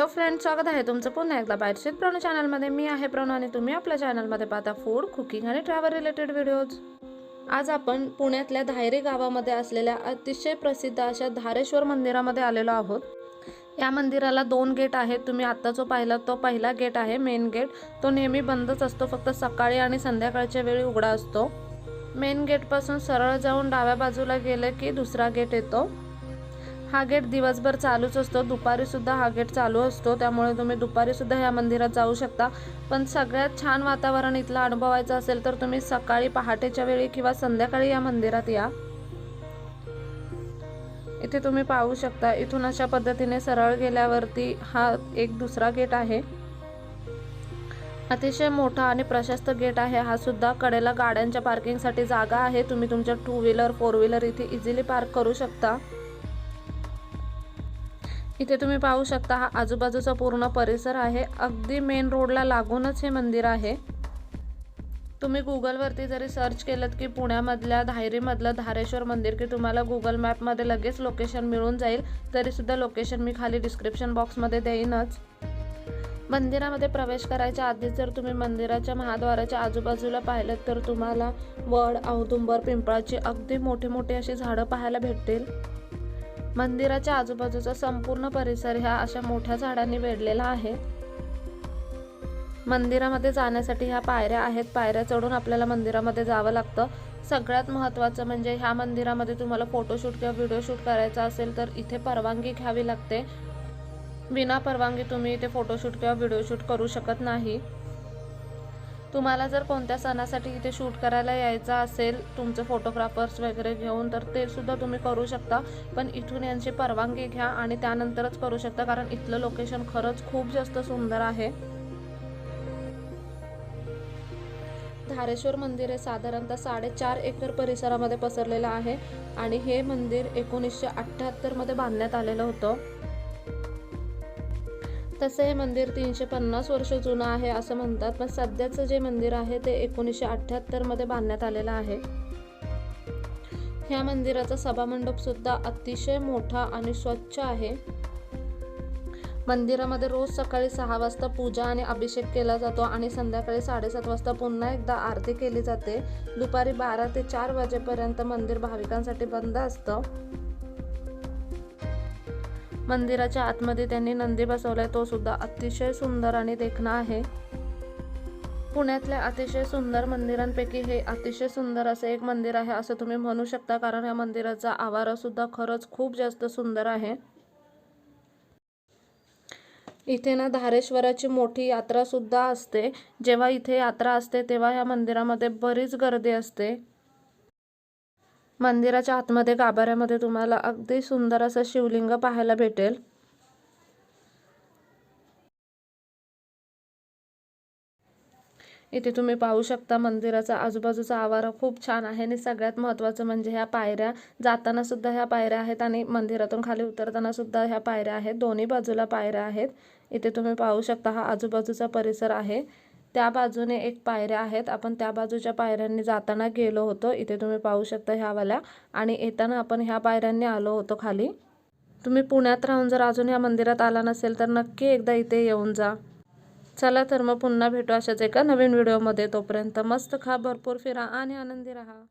Hello friends, स्वागत आहे तुमचं पुन्हा एकदा बाईट्स विथ प्रणू चॅनलमध्ये। मी आहे प्रणू आणि तुम्ही आपल्या चॅनलमध्ये पाहता फूड, कुकिंग आणि ट्रॅव्हल रिलेटेड व्हिडिओज। आज आपण पुण्यातल्या धायरी गावामध्ये असलेल्या अतिशय प्रसिद्ध अशा धारेश्वर मंदिरामध्ये आलेलो आहोत। या मंदिराला 2 गेट आहेत। तुम्ही आता जो पाहिला तो पहिला गेट आहे, मेन गेट। तो नेहमी बंदच असतो, फक्त सकाळी आणि संध्याकाळच्या वेळी उघडा असतो। मेन गेट पासून सरळ जाऊन डाव्या बाजूला गेले की दुसरा गेट येतो। हा गेट दिवसभर चालूच असतो, दुपारी सुद्धा हा गेट चालू असतो, त्यामुळे तुम्ही दुपारी सुद्धा या मंदिरात जाऊ शकता। पण सगळ्यात छान वातावरण इथलं अनुभवायचं असेल तर तुम्ही सकाळी पहाटेच्या वेळी किंवा संध्याकाळी या मंदिरात या। इथे तुम्ही पाहू शकता, इथून अशा पद्धतीने सरळ गेल्यावरती हा एक दुसरा गेट आहे। अतिशय मोठा आणि प्रशस्त गेट आहे हा सुद्धा। कडेला गाड्यांच्या पार्किंगसाठी जागा आहे, तुम्ही तुमच्या 2 व्हीलर 4 व्हीलर इथे इझिली पार्क करू शकता। इथे तुम्ही पाहू शकता, हा आजूबाजूचा पूर्ण परिसर आहे। अगदी मेन रोडला लागूनच हे मंदिर आहे। तुम्ही गुगलवरती जरी सर्च केलं की पुण्यामधल्या धायरीमधलं धारेश्वर मंदिर, की तुम्हाला गुगल मॅपमध्ये लगेच लोकेशन मिळून जाईल। तरी सुद्धा लोकेशन मी खाली डिस्क्रिप्शन बॉक्समध्ये देईनच। मंदिरामध्ये प्रवेश करायच्या आधी जर तुम्ही मंदिराच्या महाद्वाराच्या आजूबाजूला पाहिलं तर तुम्हाला वड, औदुंबर, पिंपळाची अगदी मोठी मोठी अशी झाडं पाहायला भेटतील। मंदिराच्या आजूबाजूचा संपूर्ण परिसर ह्या अशा मोठ्या झाडांनी वेढलेला आहे। मंदिरामध्ये जाण्यासाठी ह्या पायऱ्या आहेत, पायऱ्या चढून आपल्याला मंदिरामध्ये जावं लागतं। सगळ्यात महत्त्वाचं म्हणजे ह्या मंदिरामध्ये तुम्हाला फोटोशूट किंवा व्हिडिओ शूट करायचा असेल तर इथे परवानगी घ्यावी लागते। विना परवानगी तुम्ही इथे फोटोशूट किंवा व्हिडिओ शूट करू शकत नाही। तुम्हाला जर कोणत्या सणासाठी इथे शूट करायला यायचं असेल तुमचे फोटोग्राफर्स वगैरे घेऊन, तर ते सुद्धा तुम्ही करू शकता। पण इथून यांची परवानगी घ्या आणि त्यानंतरच करू शकता, कारण इथलं लोकेशन खरंच खूप जास्त सुंदर आहे। धारेश्वर मंदिर हे साधारणतः 4.5 एकर परिसरामध्ये पसरलेलं आहे आणि हे मंदिर 1978 मध्ये बांधण्यात आलेलं होतं। तसे हे मंदिर 350 वर्ष जुनं आहे असं म्हणतात, पण सध्याचं जे मंदिर आहे ते 1978 मध्ये बांधण्यात आलेलं आहे। ह्या मंदिराचा सभामंडप सुद्धा अतिशय मोठा आणि स्वच्छ आहे। मंदिरामध्ये रोज सकाळी 6 वाजता पूजा आणि अभिषेक केला जातो आणि संध्याकाळी 7:30 वाजता पुन्हा एकदा आरती केली जाते। दुपारी 12 ते 4 वाजेपर्यंत मंदिर भाविकांसाठी बंद असतं। मंदिराच्या आतमध्ये त्यांनी नंदी बसवलाय, तो सुद्धा अतिशय सुंदर आणि देखणा आहे। पुण्यातल्या अतिशय सुंदर मंदिरांपैकी हे अतिशय सुंदर असे एक मंदिर आहे असं तुम्ही म्हणू शकता, कारण या मंदिराचा आवारा सुद्धा खरंच खूप जास्त सुंदर आहे। इथे ना धारेश्वराची मोठी यात्रा सुद्धा असते। जेव्हा इथे यात्रा असते तेव्हा या मंदिरामध्ये बरीच गर्दी असते। मंदिराच्या आतमध्ये गाभाऱ्यामध्ये तुम्हाला अगदी सुंदर असं शिवलिंग पाहायला भेटेल। इथे तुम्ही पाहू शकता मंदिराचा आजूबाजूचा आवारा खूप छान आहे आणि सगळ्यात महत्त्वाचं म्हणजे ह्या पायऱ्या, जाताना सुद्धा ह्या पायऱ्या आहेत आणि मंदिरातून खाली उतरताना सुद्धा ह्या पायऱ्या आहेत। दोन्ही बाजूला पायऱ्या आहेत। इथे तुम्ही पाहू शकता, हा आजूबाजूचा परिसर आहे। त्या बाजूने एक पायऱ्या आहेत, आपण त्या बाजूच्या पायऱ्यांनी जाताना गेलो होतो। इथे तुम्ही पाहू शकता ह्यावाल्या, आणि येताना आपण ह्या पायऱ्यांनी आलो होतो खाली। तुम्ही पुण्यात राहून जर अजून या मंदिरात आला नसेल तर नक्की एकदा इथे येऊन जा। चला तर मग पुन्हा भेटू अशाच एका नवीन व्हिडिओमध्ये। तोपर्यंत मस्त खा, भरपूर फिरा आणि आनंदी राहा।